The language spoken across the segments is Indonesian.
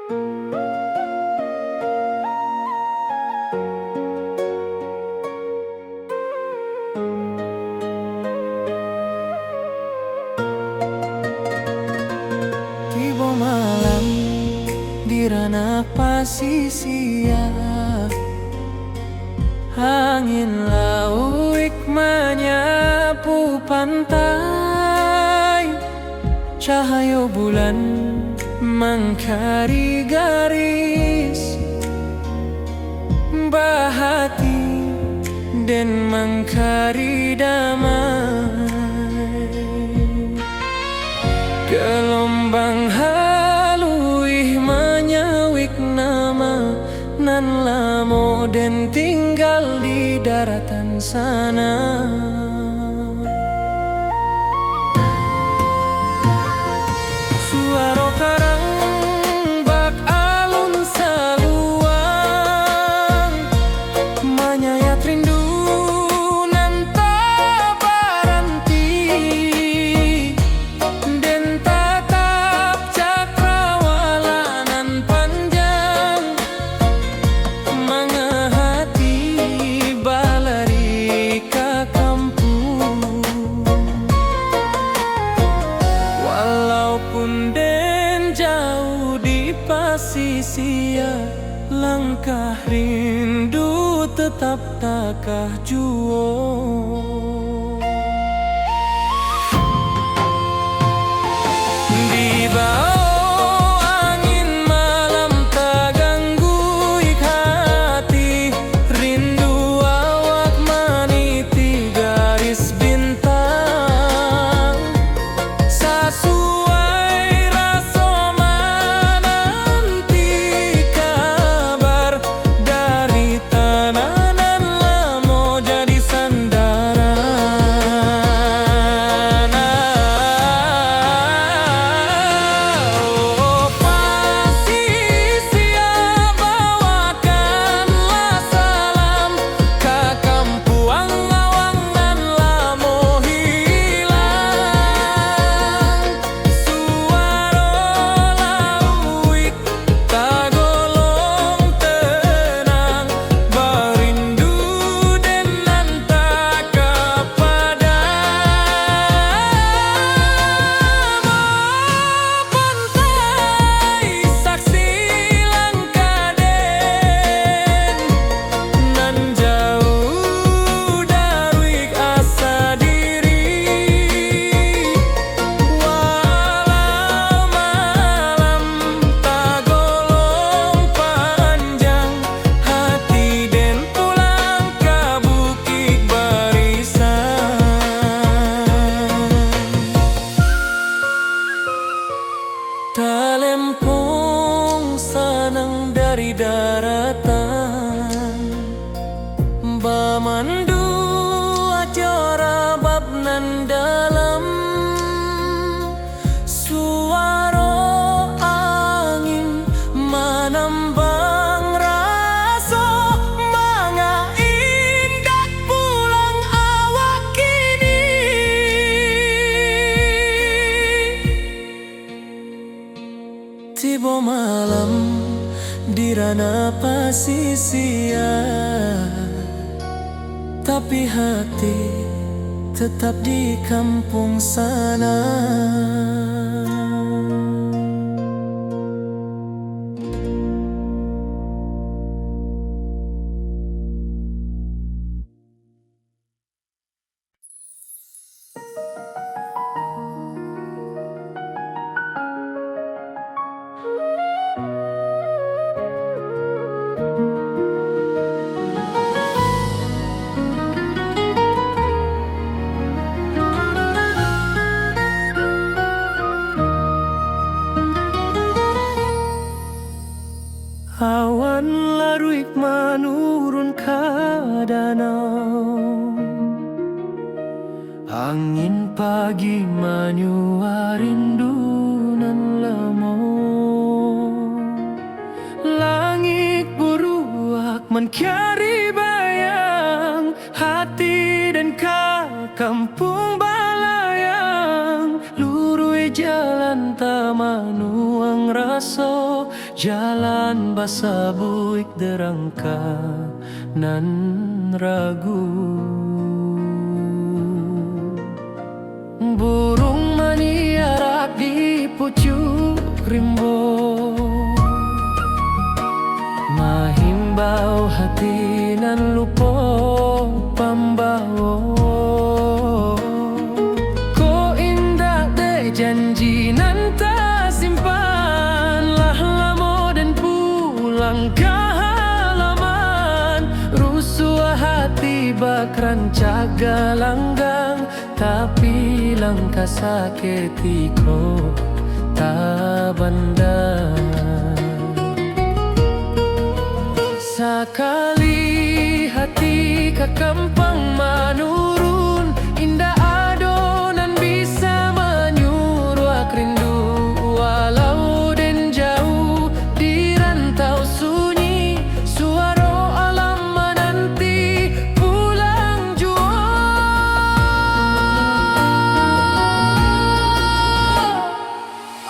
Tiba malam di ranah pasisia, angin lauik menyapu pantai, cahaya bulan mengkari garis bahati dan mengkari damai. Gelombang haluih menyawik nama nan lamo dan tinggal di daratan sana. Suara karang bak alun saluang menyayat rindu nan tak berhenti, dan tatap cakrawala nan panjang mengehati balari ke kampung. Walaupun den jauh di pasisia, langkah rindu tetap takah juo. Di bawah angin malam terganggu hati, rindu awak meniti garis bintang. Sesuai rasa menanti kabar dari tanah nan lamo jadi sandaran. Oh, pasisia bawakanlah salam ke kampuang awang nan lamo hilang. Suara lauik tagolong tenang, berindu dan nantak kepada pantai. Saksi langkah den nan jauh dari asa diri, walau malam tagolong panjang, hati den pulang ke bukit barisan. Talempong sanang dari daratan, bamandu acara bab nan dalam. Suara angin menambang rasa manga indah pulang awak kini. Tiba malam di ranah pasisia, tapi hati tetap di kampung sana. Awan laruik menurun ke danau, angin pagi menyua rindu nan lemo. Langit buruak mencari bayang, hati dan ke kampung balayang. Lurui jalan tak manuang raso jalan basa buik derangka nan ragu. Burung maniarak di pucuk rimbo, mahimbau hati nan lupo pambawo. Ko indah de janji nan tak simpan, lah lamo dan pulang ke halaman. Rusuh hati bak rancak galanggang, tapi langkah sakitiko tak bandar. Sakali hati ke kampang menurun, indah adonan bisa menyuruh rindu. Walau den jauh di rantau sunyi, suara alam menanti pulang jua.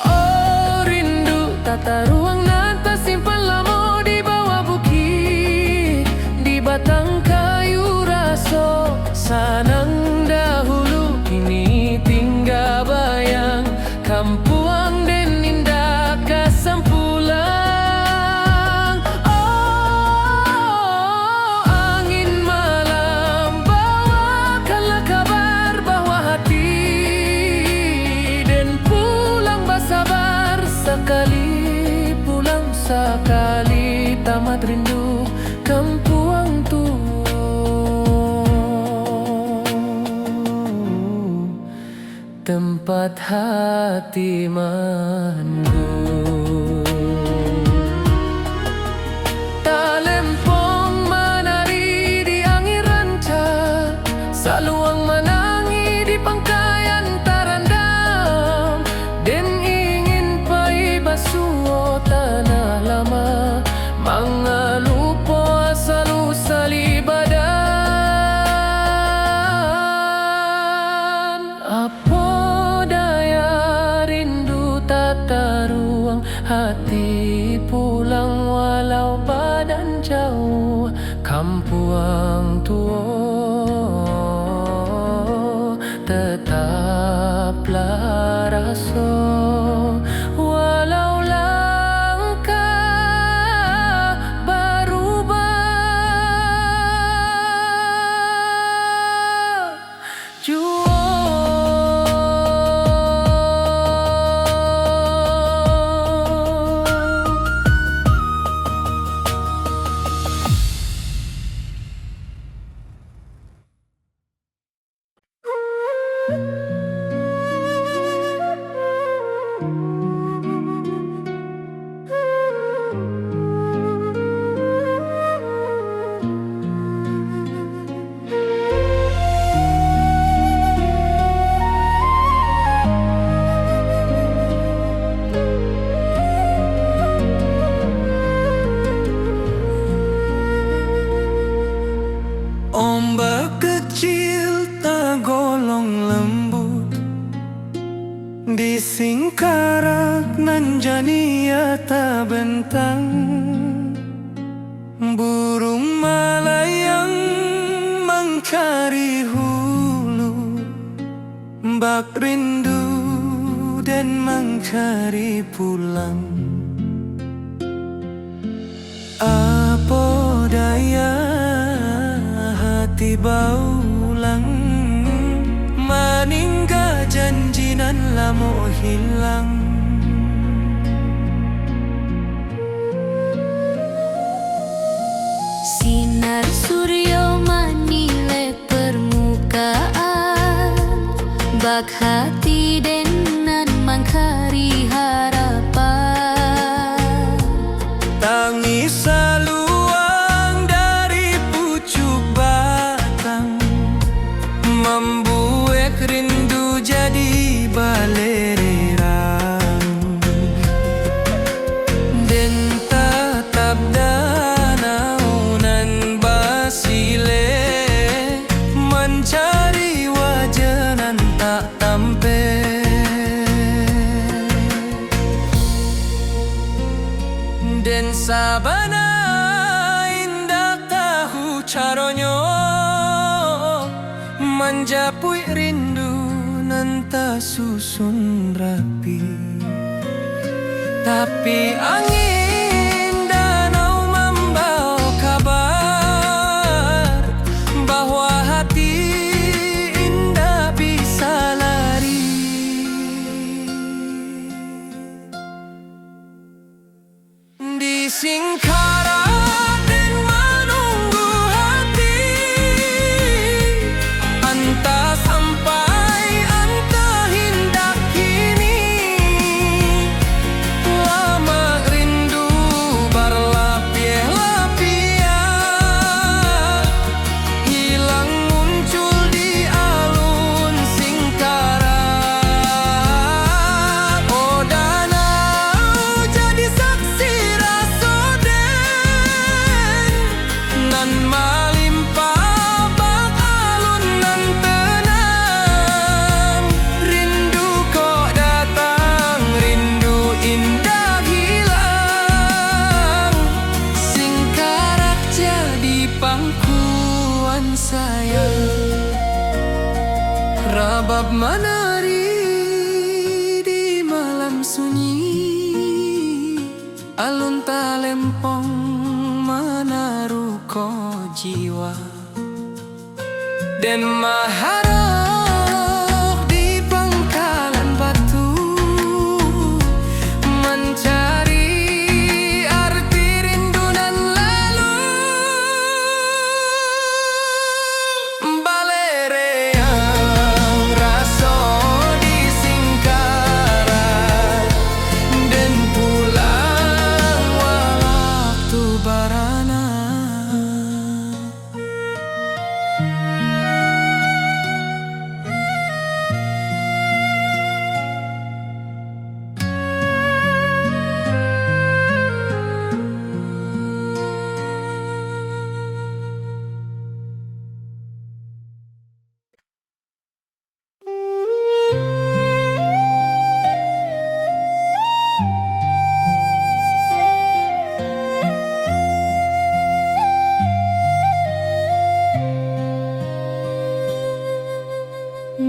Oh rindu tata ruang nan tersimpan lama di bawah bukit, di batang kayu raso sanang dahulu. Kini tinggal bayang kampuang den indah kasampulang. Oh angin malam bawakanlah kabar bahwa hati den pulang bersabar. Sekali pulang sekali tamat rindu kampuang tu. Tempat hati mandu. Talempong menari di angin ranca, saluang menangi di pangkaian tarandam. Den ingin pai basuh tanah lama, mangalupo asal usali badan. Apa daya rindu tata ruang hati pulang, walau badan jauh kampuang tua tetaplah raso. Walau langkah berubah jua. Ombak kecil tak golong lembut, di singkarak nan jania tak bentang. Burung melayang mencari hulu, bak rindu dan mencari pulang. Apa daya hati baulang, meninggal janji nan lamo hilang. Sinar surya menilai permukaan, bak hati denan mangkari harapan. Tangis saluang dari pucuk batang, membuat rindu jadi balererang. Den tatap danau nan basile, mencari wajah nan tak tampe. Den sabana indah tahu caronyo manjapui rindu nanta susun rapi. Tapi angin danau membawa kabar bahwa hati indah bisa lari. Di Singkara dan menunggu hati, entah sampai entah hendak kini. Lama rindu berlapis-lapis, hilang muncul di alun Singkara. Oh danau jadi saksi nan malimpah bak alun nan tenang. Rindu kok datang, rindu indah hilang. Singkarak jadi pangkuan sayang, rabab menari di malam sunyi. Alun talempong menaruh ko jiwa dan maharok di pangkalan batu, mencari arti rindu nan lalu. Balereang raso di Singkara dan pulang waktu barana.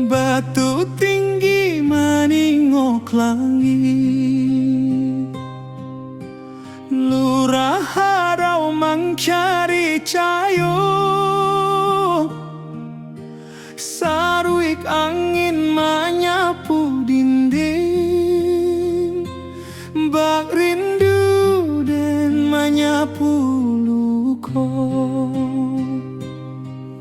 Batu tinggi meningok langit, lurah harau mencari cayo. Saruik angin menyapu dinding, bak rindu dan menyapu luko.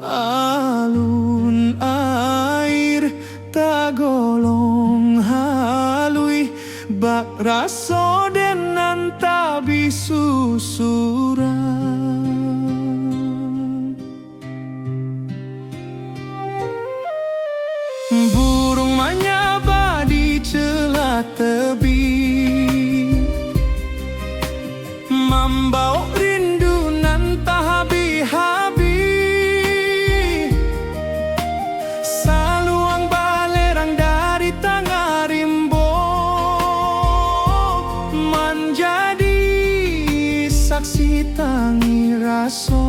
Alun air tagolong halui, bak raso den nanta bisusuran. Burung menyaba di celah tebing, membawa rindu nan tak habis-habis. Saluang balerang dari tengah rimbo, menjadi saksi tangi raso.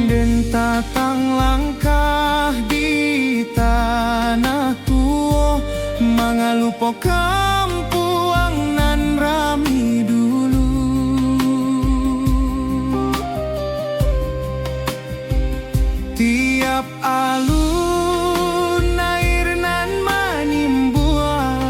Dan tatang langkah di tanah tua, mengalupo kampuang nan rami dulu. Tiap alun air nan menimbuang,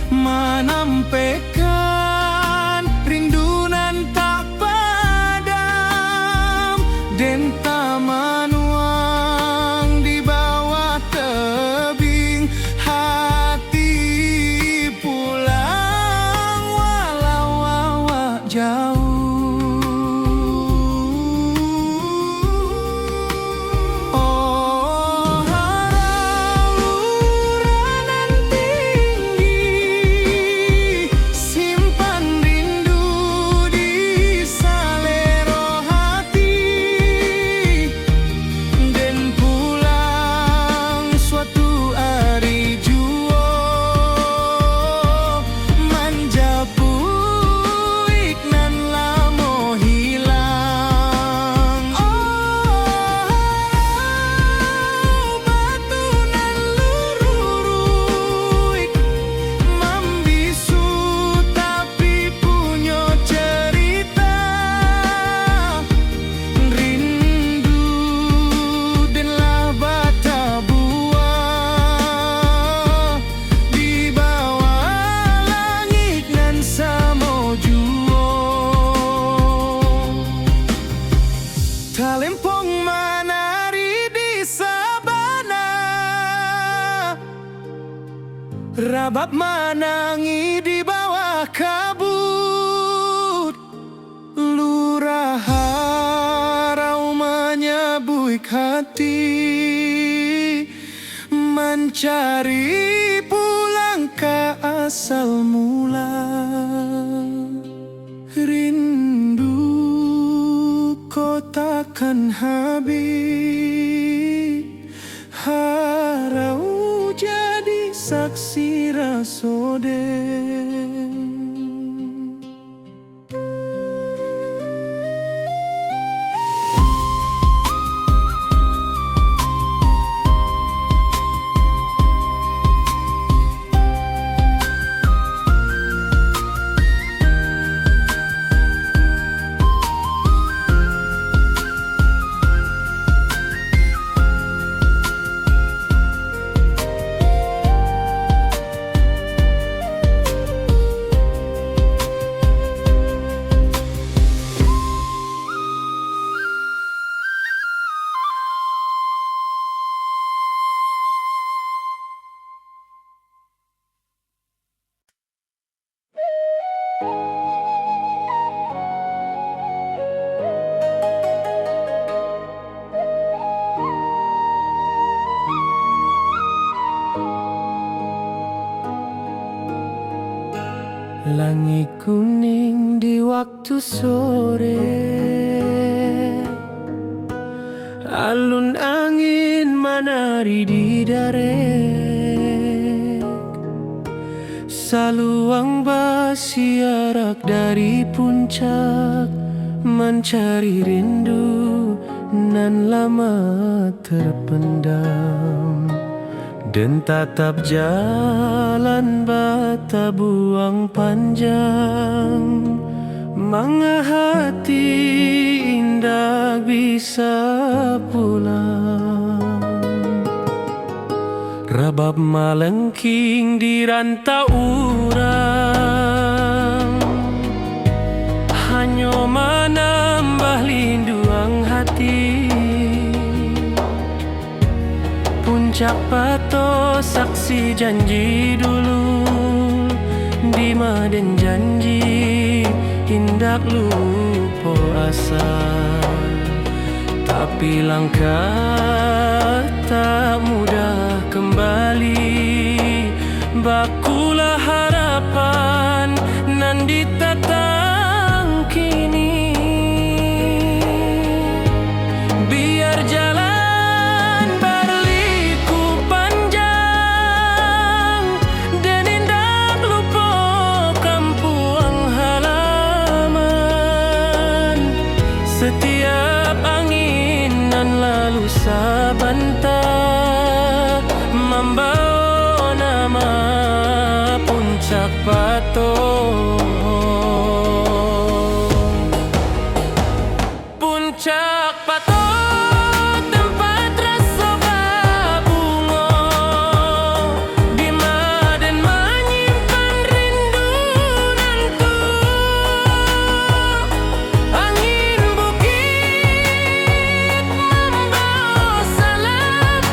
menampaikan rindu nan tak padam. Den manuang di bawah tebing hati Rabab manangi di bawah kabut, lurah harau menyebuik hati, mencari pulang ke asal mula. Rindu kau takkan habis, harau jadi saksi rasode. Langit kuning di waktu sore, alun angin menari di darek, saluang bersiarak dari puncak, mencari rindu nan lama terpendam. Dan tatap jalan bata buang panjang, manga hati indah bisa pulang. Rabab malengking di rantau urang, hanya menambah linduang hati. Puncak pato saksi janji dulu, di maden janji hindak lupa asa. Tapi langkah tak mudah kembali, bakulah harapan nan ditatang kini. Biar jalan setiap angin nan lalu sabanta, membawa nama puncak pato. Puncak pato tempat rasa babungo, di maden menyimpan rindu nantu. Angin bukit membawa salam,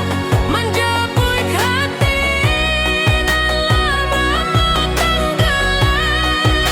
menjapuik hati dan lama tenggelam.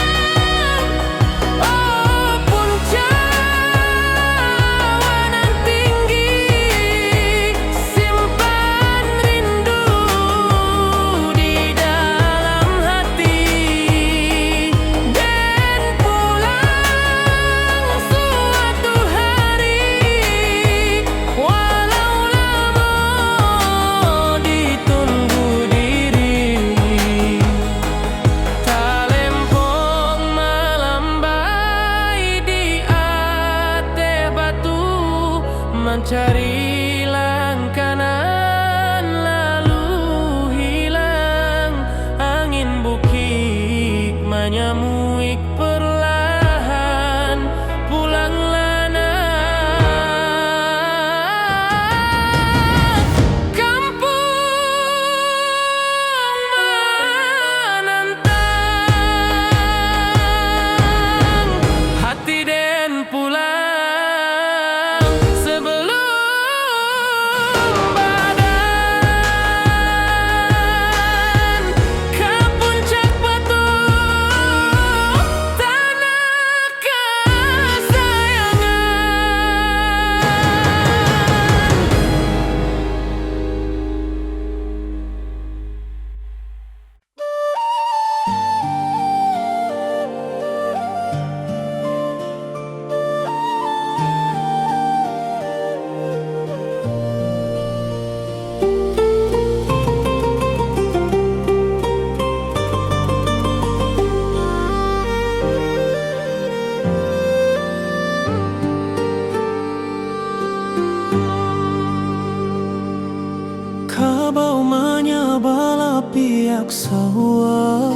bayak sawah,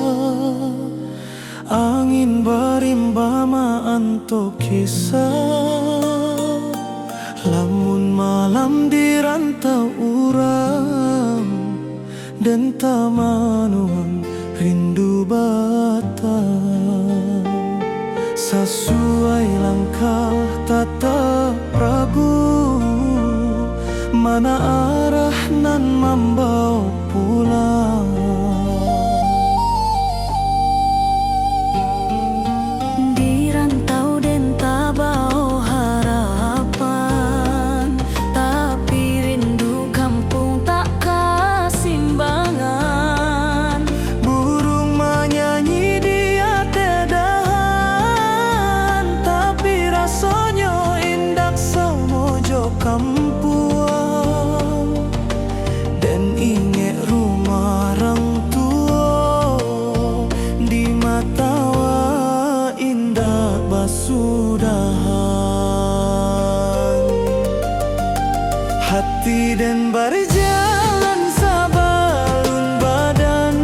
angin berimbama anto kisah. Lamun malam di rantau urang dan tamanuang rindu batang. Sesuai langkah tatap ragu, mana arah nan membawa pulang. Di rantau den tabao harapan, tapi rindu kampung tak kasimbangan. Burung menyanyi di atedahan, tapi rasanya indak semojo kampuang. Dan inget rumah orang tua, di mata wa indah basudahan. Hati dan berjalan sabalun badan,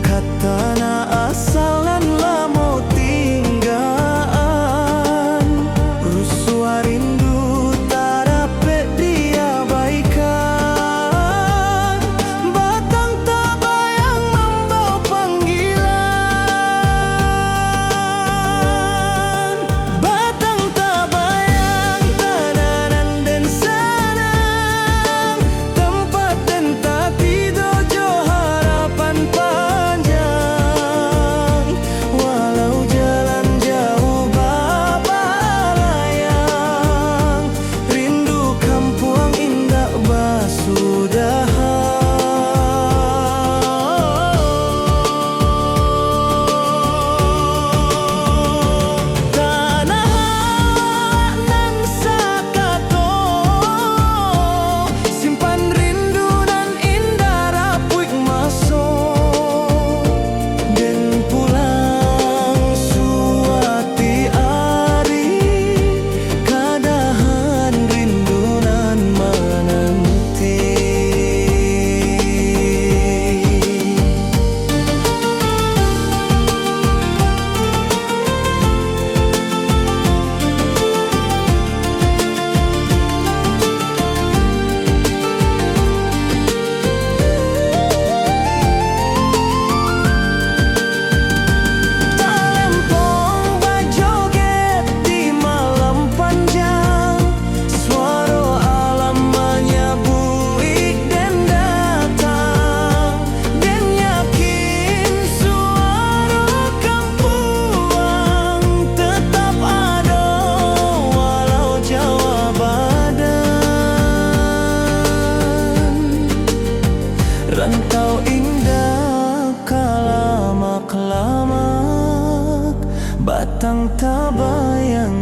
katana asalan lamo tinggaan. Rusua rindu tak dapat diabaikan, batang tak bayang membawa panggilan. Batang tak bayang tananan dan sanang, tempat dan tak tidur jo harapan panjang. Walau jalan jauh bapa layang, rindu kampuang indah basudahan. Tanah nan sakato, simpan rindu nan indah rapuik maso. Dan pulang suati ari, kadahan rindu nan menanti. Talempong bajoget di malam panjang, suara alam menyabui dan datang. Dan yakin suara kampuang tetap ada, walau jauh badan. Rantau indah kalamak-lamak, batang tak bayang